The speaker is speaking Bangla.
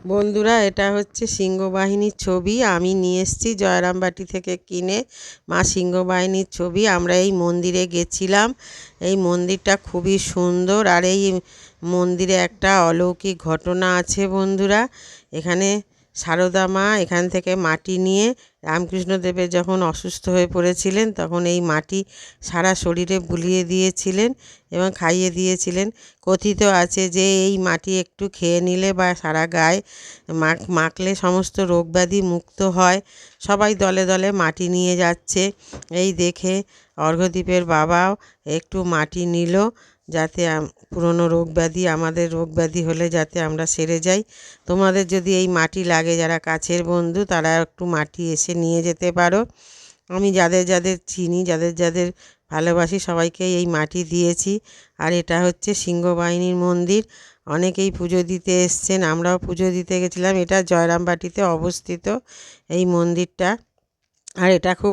বন্ধুরা, এটা হচ্ছে সিংহবাহিনীর ছবি। আমি নিয়ে এসেছি জয়রামবাটি থেকে কিনে। মা সিংহবাহিনীর ছবি। আমরা এই মন্দিরে গেছিলাম। এই মন্দিরটা খুবই সুন্দর। আর এই মন্দিরে একটা অলৌকিক ঘটনা আছে বন্ধুরা। এখানে সারদা মা এখান থেকে মাটি নিয়ে রামকৃষ্ণদেবের যখন অসুস্থ হয়ে পড়েছিলেন তখন এই মাটি সারা শরীরে বুলিয়ে দিয়েছিলেন এবং খাইয়ে দিয়েছিলেন। কথিত আছে যে এই মাটি একটু খেয়ে নিলে বা সারা গায়ে মাখলে সমস্ত রোগব্যাধি মুক্ত হয়। সবাই দলে দলে মাটি নিয়ে যাচ্ছে। এই দেখে অর্ঘ্যদ্বীপের বাবাও একটু মাটি নিল, যাতে পুরনো রোগব্যাধি, আমাদের রোগব্যাধি হলে যাতে আমরা সেরে যাই। তোমাদের যদি এই মাটি লাগে, যারা কাছের বন্ধু, তারা একটু মাটি এসে নিয়ে যেতে পারো। আমি যাদের যাদের চিনি, যাদের যাদের ভালোবাসি, সবাইকে এই মাটি দিয়েছি। আর এটা হচ্ছে সিংহবাহিনীর মন্দির। অনেকেই পুজো দিতে এসছেন, আমরাও পুজো দিতে গেছিলাম। এটা জয়রামবাটিতে অবস্থিত এই মন্দিরটা। আর এটা খুব